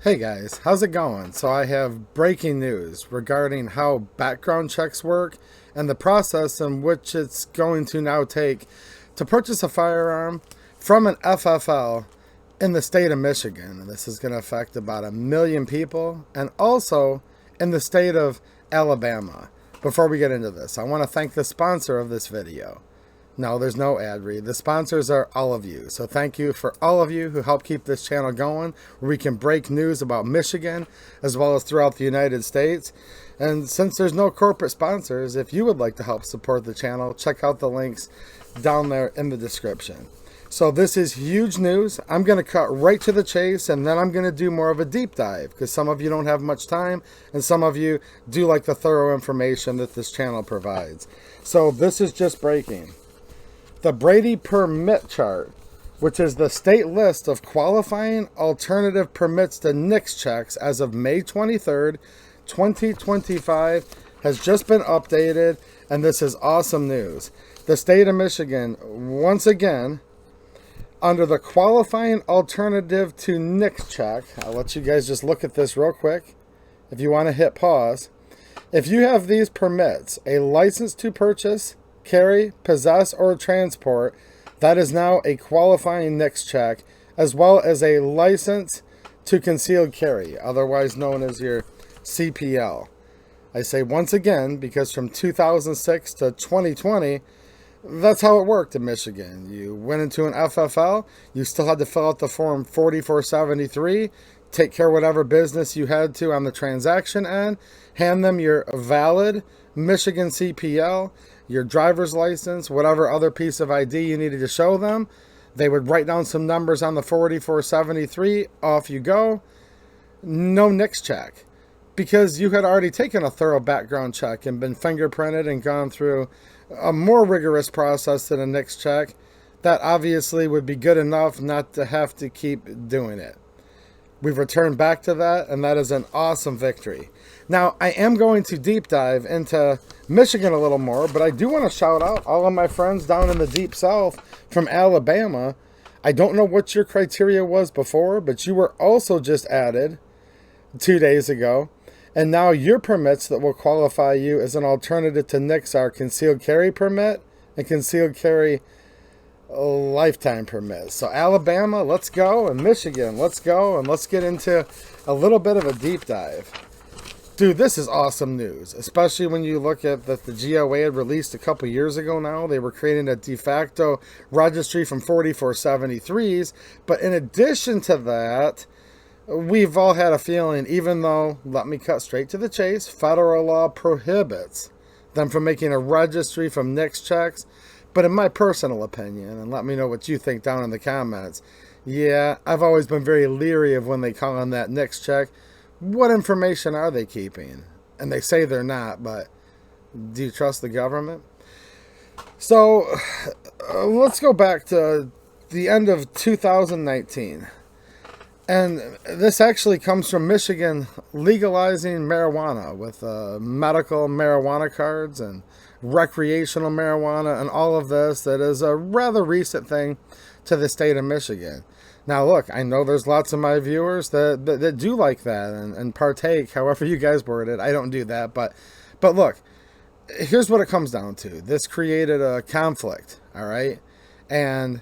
Hey guys, how's it going? So I have breaking news regarding how background checks work and the process in which it's going to now take to purchase a firearm from an FFL in the state of Michigan. And this is going to affect about 1 million people and also in the state of Alabama. Before we get into this, I want to thank the sponsor of this video. No, there's no ad read. The sponsors are all of you. So thank you for all of you who help keep this channel going, where we can break news about Michigan as well as throughout the United States. And since there's no corporate sponsors, if you would like to help support the channel, check out the links down there in the description. So this is huge news. I'm going to cut right to the chase, and then I'm going to do more of a deep dive because some of you don't have much time and some of you do like the thorough information that this channel provides. So this is just breaking. The Brady Permit Chart, which is the state list of qualifying alternative permits to NICS checks as of May 23rd, 2025, has just been updated, and this is awesome news. The state of Michigan, once again, under the qualifying alternative to NICS check, I'll let you guys just look at this real quick if you want to hit pause. If you have these permits, a license to purchase, carry, possess, or transport, that is now a qualifying NICS check, as well as a license to concealed carry, otherwise known as your CPL. I say once again because from 2006 to 2020, that's how it worked in Michigan. You went into an FFL, you still had to fill out the form 4473, take care of whatever business you had to on the transaction end, hand them your valid Michigan CPL, your driver's license, whatever other piece of ID you needed to show them. They would write down some numbers on the 4473, off you go. No NICS check, because you had already taken a thorough background check and been fingerprinted and gone through a more rigorous process than a NICS check. That obviously would be good enough not to have to keep doing it. We've returned back to that, and that is an awesome victory. Now, I am going to deep dive into Michigan a little more, but I do want to shout out all of my friends down in the deep south from Alabama. I don't know what your criteria was before, but you were also just added 2 days ago. And now your permits that will qualify you as an alternative to NICS are concealed carry permit and concealed carry lifetime permit. So Alabama, let's go, and Michigan, let's go, and let's get into a little bit of a deep dive. Dude, this is awesome news, especially when you look at that the GOA had released a couple years ago now. They were creating a de facto registry from 4473s, but in addition to that, we've all had a feeling, even though, let me cut straight to the chase, federal law prohibits them from making a registry from NICS checks. But in my personal opinion, and let me know what you think down in the comments, yeah, I've always been very leery of when they call on that NICS check. What information are they keeping? And they say they're not, but do you trust the government? So let's go back to the end of 2019. And this actually comes from Michigan legalizing marijuana with medical marijuana cards and recreational marijuana and all of this. That is a rather recent thing to the state of Michigan. Now look, I know there's lots of my viewers that do like that and partake, however you guys word it. I don't do that, but look, here's what it comes down to. This created a conflict, all right? And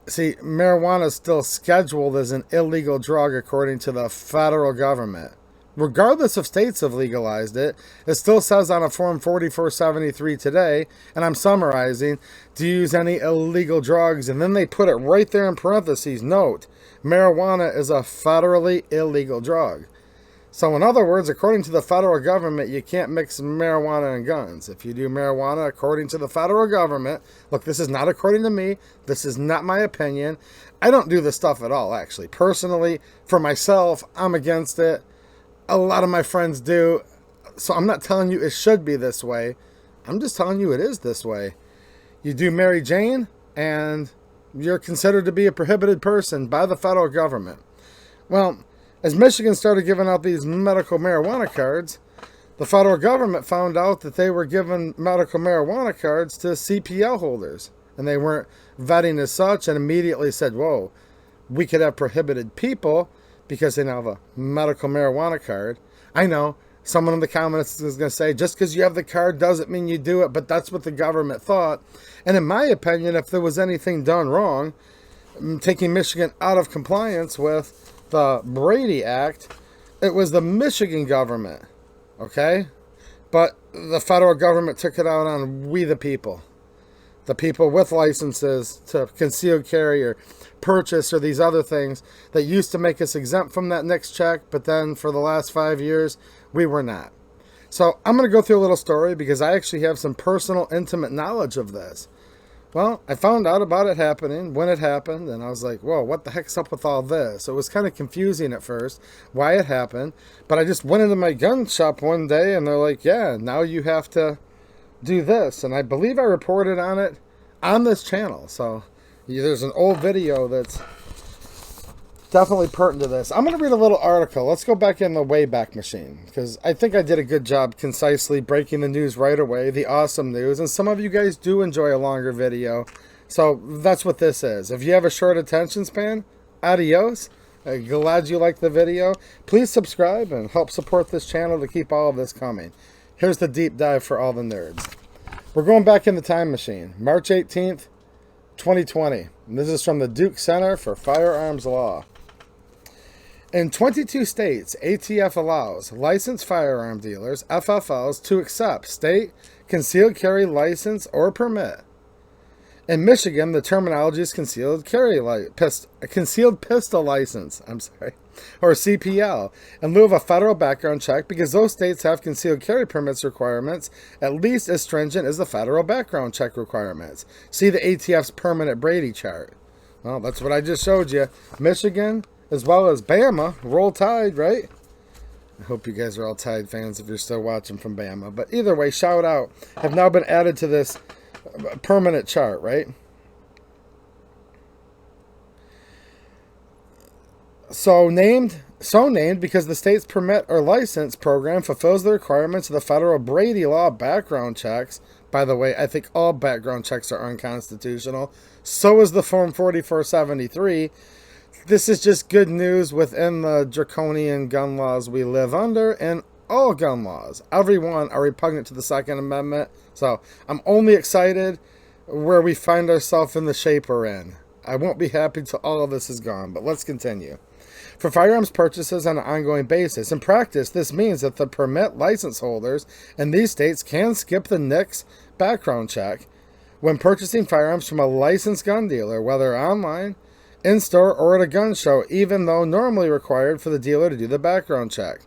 see, marijuana is still scheduled as an illegal drug according to the federal government. Regardless if states have legalized it, it still says on a form 4473 today, and I'm summarizing, to use any illegal drugs, and then they put it right there in parentheses, note, marijuana is a federally illegal drug. So in other words, according to the federal government, you can't mix marijuana and guns. If you do marijuana according to the federal government, look, this is not according to me, this is not my opinion. I don't do this stuff at all, actually. Personally, for myself, I'm against it. A lot of my friends do. So I'm not telling you it should be this way. I'm just telling you it is this way. You do Mary Jane, and you're considered to be a prohibited person by the federal government. Well, as Michigan started giving out these medical marijuana cards, the federal government found out that they were giving medical marijuana cards to CPL holders, and they weren't vetting as such, and immediately said, whoa, we could have prohibited people because they now have a medical marijuana card. I know someone in the comments is going to say, just because you have the card doesn't mean you do it, but that's what the government thought. And in my opinion, if there was anything done wrong, taking Michigan out of compliance with the Brady Act, it was the Michigan government, okay? But the federal government took it out on we the people. The people with licenses to concealed carry or purchase or these other things that used to make us exempt from that NICS check, but then for the last 5 years, we were not. So I'm going to go through a little story because I actually have some personal, intimate knowledge of this. Well, I found out about it happening, when it happened, and I was like, whoa, what the heck's up with all this? It was kind of confusing at first, why it happened, but I just went into my gun shop one day, and they're like, yeah, now you have to do this, and I believe I reported on it on this channel, so there's an old video that's definitely pertinent to this. I'm going to read a little article. Let's go back in the Wayback Machine, because I think I did a good job concisely breaking the news right away, the awesome news, and some of you guys do enjoy a longer video, so that's what this is. If you have a short attention span, adios. Glad you liked the video. Please subscribe and help support this channel to keep all of this coming. Here's the deep dive for all the nerds. We're going back in the time machine, March 18th, 2020. And this is from the Duke Center for Firearms Law. In 22 states, ATF allows licensed firearm dealers, FFLs, to accept state concealed carry license or permit. In Michigan, the terminology is concealed pistol license, or CPL, in lieu of a federal background check, because those states have concealed carry permits requirements at least as stringent as the federal background check requirements. See the ATF's permanent Brady chart. Well, that's what I just showed you. Michigan, as well as Bama, roll Tide, right? I hope you guys are all Tide fans if you're still watching from Bama. But either way, shout out, have now been added to this permanent chart, right? So named because the state's permit or license program fulfills the requirements of the federal Brady law background checks. By the way, I think all background checks are unconstitutional. So is the Form 4473. This is just good news within the draconian gun laws we live under, and all gun laws, every one, are repugnant to the Second Amendment. So I'm only excited where we find ourselves in the shape we're in. I won't be happy till all of this is gone, but let's continue. For firearms purchases on an ongoing basis, in practice, this means that the permit license holders in these states can skip the NICS background check when purchasing firearms from a licensed gun dealer, whether online, in-store, or at a gun show, even though normally required for the dealer to do the background check.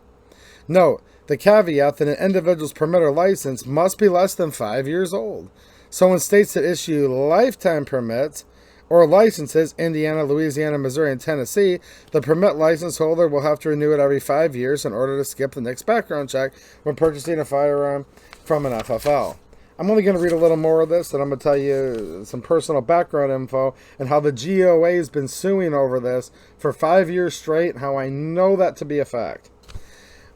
Note the caveat that an individual's permit or license must be less than 5 years old. So in states that issue lifetime permits or licenses, Indiana, Louisiana, Missouri, and Tennessee, the permit license holder will have to renew it every 5 years in order to skip the NICS background check when purchasing a firearm from an FFL. I'm only going to read a little more of this, and I'm going to tell you some personal background info and how the GOA has been suing over this for 5 years straight and how I know that to be a fact.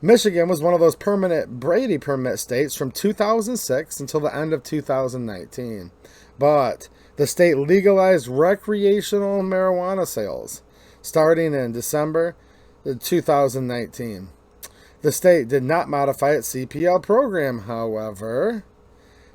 Michigan was one of those permanent Brady permit states from 2006 until the end of 2019. But the state legalized recreational marijuana sales starting in December 2019. The state did not modify its CPL program, however,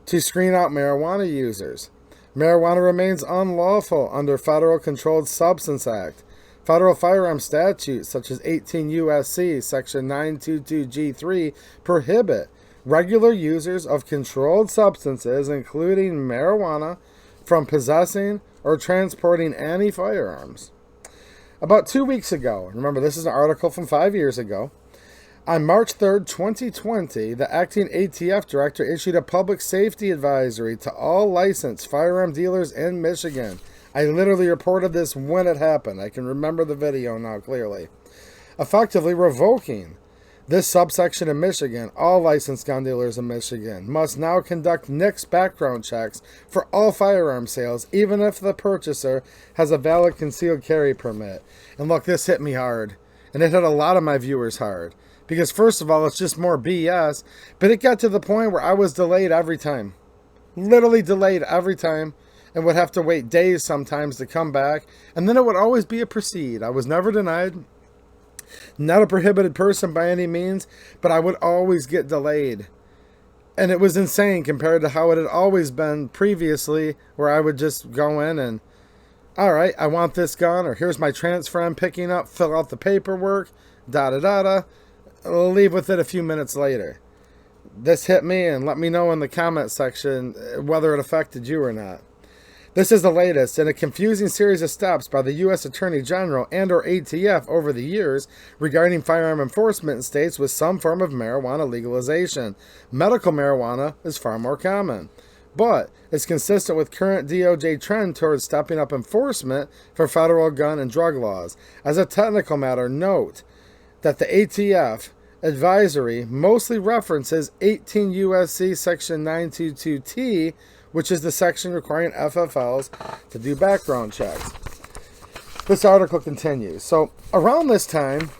to screen out marijuana users. Marijuana remains unlawful under Federal Controlled Substance Act. Federal firearm statutes such as 18 U.S.C. Section 922G3 prohibit regular users of controlled substances, including marijuana, from possessing or transporting any firearms. About 2 weeks ago, remember this is an article from 5 years ago, on March 3rd, 2020, the acting ATF director issued a public safety advisory to all licensed firearm dealers in Michigan. I literally reported this when it happened. I can remember the video now clearly. Effectively revoking this subsection in Michigan, all licensed gun dealers in Michigan must now conduct NICS background checks for all firearm sales, even if the purchaser has a valid concealed carry permit. And look, this hit me hard. And it hit a lot of my viewers hard. Because first of all, it's just more BS. But it got to the point where I was delayed every time. Literally delayed every time. And would have to wait days sometimes to come back. And then it would always be a proceed. I was never denied. Not a prohibited person by any means, but I would always get delayed. And it was insane compared to how it had always been previously, where I would just go in and, all right, I want this gun, or here's my transfer I'm picking up, fill out the paperwork, da-da-da-da, I'll leave with it a few minutes later. This hit me, and let me know in the comment section whether it affected you or not. This is the latest in a confusing series of steps by the U.S. Attorney General and or ATF over the years regarding firearm enforcement in states with some form of marijuana legalization. Medical marijuana is far more common, but it's consistent with current DOJ trend towards stepping up enforcement for federal gun and drug laws. As a technical matter, note that the ATF advisory mostly references 18 U.S.C. Section 922T, which is the section requiring FFLs to do background checks. This article continues. So around this time,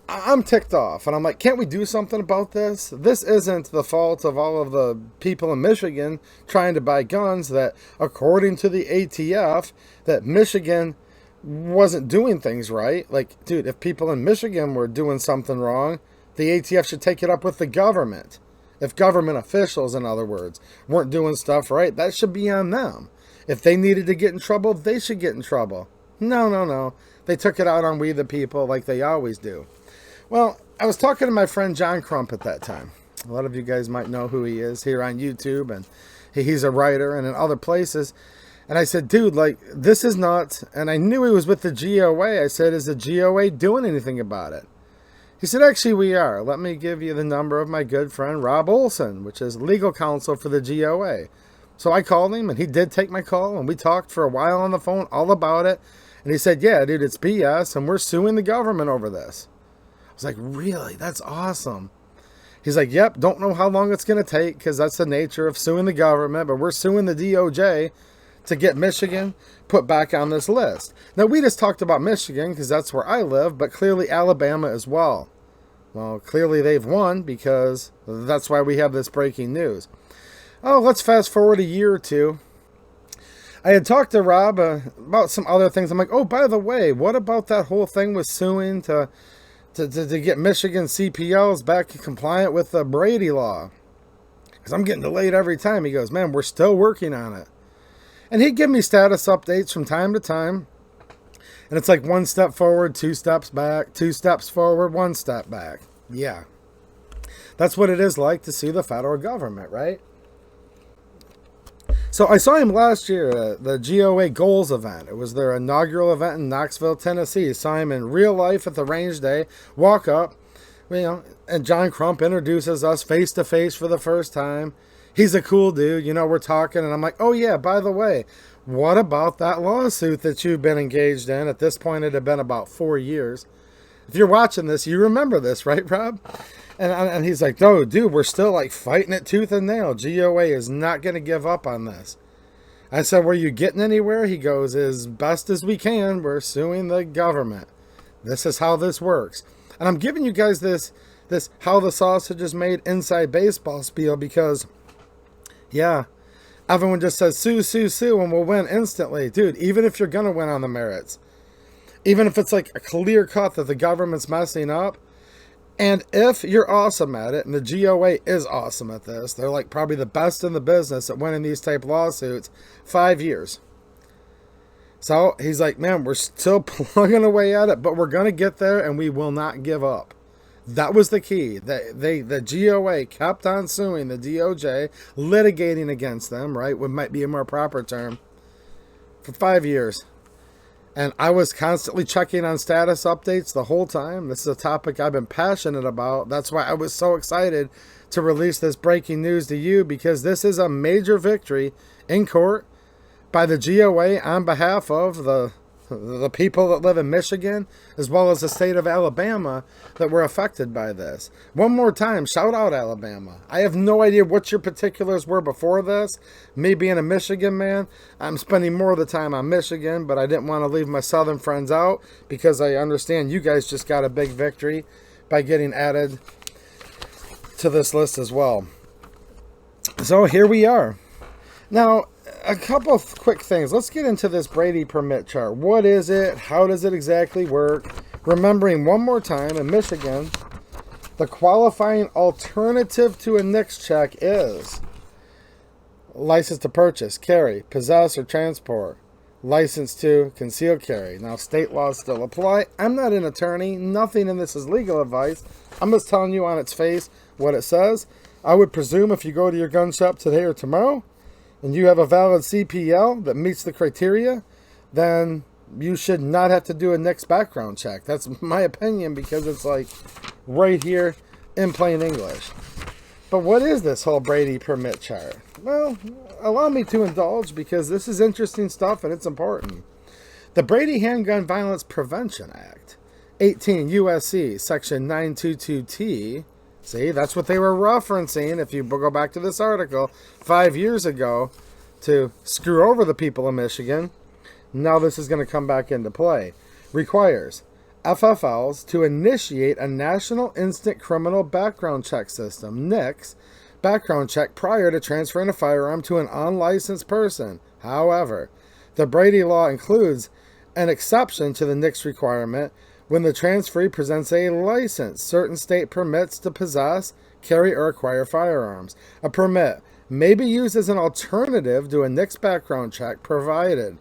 I'm ticked off, and I'm like, can't we do something about this? This isn't the fault of all of the people in Michigan trying to buy guns that, according to the ATF, that Michigan wasn't doing things right. Like, dude, if people in Michigan were doing something wrong, the ATF should take it up with the government. If government officials, in other words, weren't doing stuff right, that should be on them. If they needed to get in trouble, they should get in trouble. No. They took it out on we the people like they always do. Well, I was talking to my friend John Crump at that time. A lot of you guys might know who he is here on YouTube, and he's a writer and in other places. And I said, dude, like, this is nuts. And I knew he was with the GOA. I said, is the GOA doing anything about it? He said, actually, we are. Let me give you the number of my good friend, Rob Olson, which is legal counsel for the GOA. So I called him, and he did take my call, and we talked for a while on the phone all about it. And he said, yeah, dude, it's BS, and we're suing the government over this. I was like, really? That's awesome. He's like, yep, don't know how long it's going to take, because that's the nature of suing the government, but we're suing the DOJ to get Michigan put back on this list. Now, we just talked about Michigan because that's where I live, but clearly Alabama as well. Well, clearly they've won because that's why we have this breaking news. Oh, let's fast forward a year or two. I had talked to Rob about some other things. I'm like, oh, by the way, what about that whole thing with suing to get Michigan CPLs back compliant with the Brady law? Because I'm getting delayed every time. He goes, man, we're still working on it. And he'd give me status updates from time to time. And it's like 1 step forward, 2 steps back, 2 steps forward, 1 step back. Yeah. That's what it is like to sue the federal government, right? So I saw him last year at the GOA Goals event. It was their inaugural event in Knoxville, Tennessee. Saw him in real life at the range day. Walk up, and John Crump introduces us face to face for the first time. He's a cool dude, we're talking, and I'm like, oh yeah, by the way, what about that lawsuit that you've been engaged in? At this point, it had been about 4 years. If you're watching this, you remember this, right, Rob? And he's like, oh, dude, we're still like fighting it tooth and nail. GOA is not going to give up on this. I said, were you getting anywhere? He goes, as best as we can, we're suing the government. This is how this works. And I'm giving you guys this how the sausage is made inside baseball spiel because, yeah, everyone just says, sue, sue, sue, and we'll win instantly. Dude, even if you're going to win on the merits, even if it's like a clear cut that the government's messing up, and if you're awesome at it, and the GOA is awesome at this, they're like probably the best in the business at winning these type lawsuits, 5 years. So he's like, man, we're still plugging away at it, but we're going to get there and we will not give up. That was the key. The GOA kept on suing the DOJ, litigating against them, right? What might be a more proper term, for 5 years. And I was constantly checking on status updates the whole time. This is a topic I've been passionate about. That's why I was so excited to release this breaking news to you, because this is a major victory in court by the GOA on behalf of the people that live in Michigan, as well as the state of Alabama that were affected by this. One more time, shout out Alabama. I have no idea what your particulars were before this. Me being a Michigan man, I'm spending more of the time on Michigan, but I didn't want to leave my southern friends out because I understand you guys just got a big victory by getting added to this list as well. So here we are. Now, a couple of quick things. Let's get into this Brady permit chart. What is it? How does it exactly work? Remembering one more time, in Michigan, the qualifying alternative to a NICS check is license to purchase, carry, possess, or transport. License to conceal carry. Now, state laws still apply. I'm not an attorney. Nothing in this is legal advice. I'm just telling you on its face what it says. I would presume if you go to your gun shop today or tomorrow and you have a valid CPL that meets the criteria, then you should not have to do a NICS background check. That's my opinion, because it's like right here in plain English. But what is this whole Brady permit chart? Well, allow me to indulge, because this is interesting stuff and it's important. The Brady Handgun Violence Prevention Act, 18 U.S.C. Section 922T. See, that's what they were referencing if you go back to this article 5 years ago to screw over the people of Michigan. Now this is going to come back into play. Requires FFLs to initiate a National Instant Criminal Background Check System, NICS, background check prior to transferring a firearm to an unlicensed person. However, the Brady Law includes an exception to the NICS requirement when the transferee presents a license. Certain state permits to possess, carry, or acquire firearms. A permit may be used as an alternative to a NICS background check, provided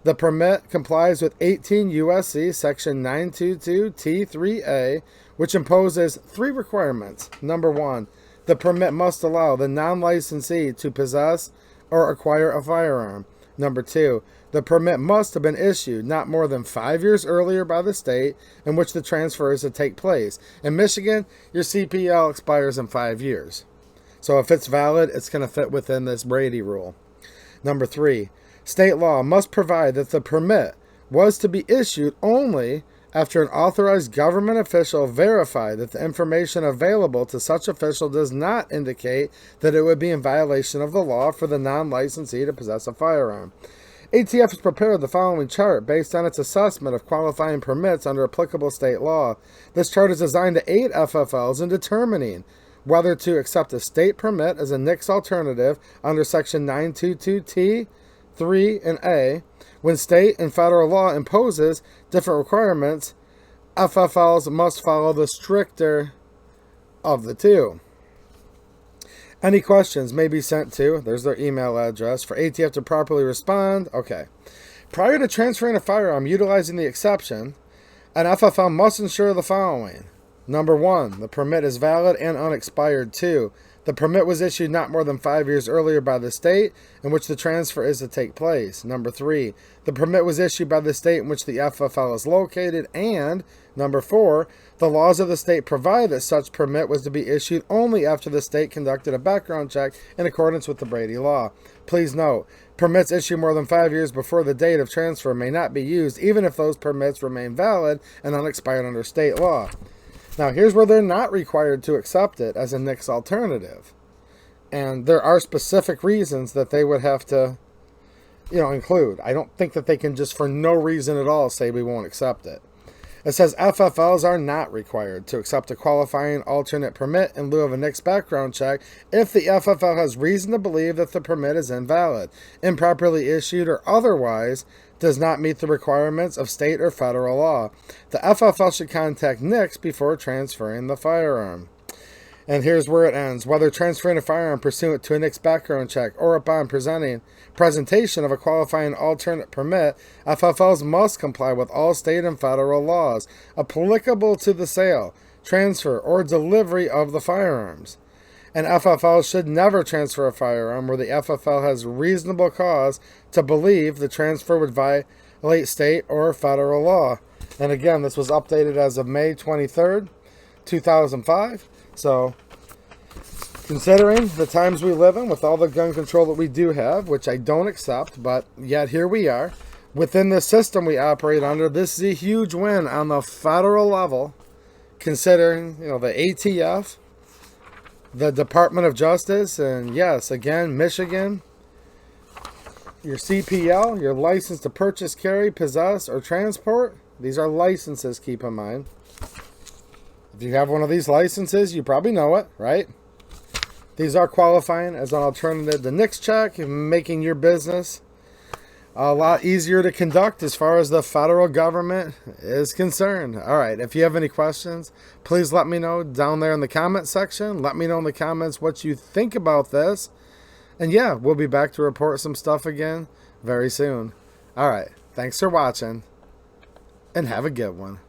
the permit complies with 18 U.S.C. Section 922T3A, which imposes 3 requirements. Number 1, the permit must allow the non-licensee to possess or acquire a firearm. Number 2, the permit must have been issued not more than 5 years earlier by the state in which the transfer is to take place. In Michigan, your CPL expires in 5 years. So if it's valid, it's going to fit within this Brady rule. Number 3, state law must provide that the permit was to be issued only after an authorized government official verified that the information available to such official does not indicate that it would be in violation of the law for the non-licensee to possess a firearm. ATF has prepared the following chart based on its assessment of qualifying permits under applicable state law. This chart is designed to aid FFLs in determining whether to accept a state permit as a NICS alternative under Section 922T, 3, and A. When state and federal law imposes different requirements, FFLs must follow the stricter of the two. Any questions may be sent to, there's their email address, for ATF to properly respond. Okay. Prior to transferring a firearm utilizing the exception, an FFL must ensure the following. Number 1, the permit is valid and unexpired. 2, the permit was issued not more than 5 years earlier by the state in which the transfer is to take place. Number 3, the permit was issued by the state in which the FFL is located. And number 4, the laws of the state provide that such permit was to be issued only after the state conducted a background check in accordance with the Brady Law. Please note, permits issued more than 5 years before the date of transfer may not be used, even if those permits remain valid and unexpired under state law. Now, here's where they're not required to accept it as a NICS alternative. And there are specific reasons that they would have to, include. I don't think that they can just for no reason at all say we won't accept it. It says FFLs are not required to accept a qualifying alternate permit in lieu of a NICS background check if the FFL has reason to believe that the permit is invalid, improperly issued, or otherwise does not meet the requirements of state or federal law. The FFL should contact NICS before transferring the firearm. And here's where it ends. Whether transferring a firearm pursuant to a NICS background check or upon presentation of a qualifying alternate permit, FFLs must comply with all state and federal laws applicable to the sale, transfer, or delivery of the firearms. An FFL should never transfer a firearm where the FFL has reasonable cause to believe the transfer would violate state or federal law. And again, this was updated as of May 23rd, 2005. So, considering the times we live in with all the gun control that we do have, which I don't accept, but yet here we are, within the system we operate under, this is a huge win on the federal level, considering, the ATF, the Department of Justice, and yes, again, Michigan, your CPL, your license to purchase, carry, possess, or transport. These are licenses, keep in mind. If you have one of these licenses, you probably know it, right? These are qualifying as an alternative to NICS check, making your business a lot easier to conduct as far as the federal government is concerned. All right, if you have any questions, please let me know down there in the comment section. Let me know in the comments what you think about this. And yeah, we'll be back to report some stuff again very soon. All right, thanks for watching, and have a good one.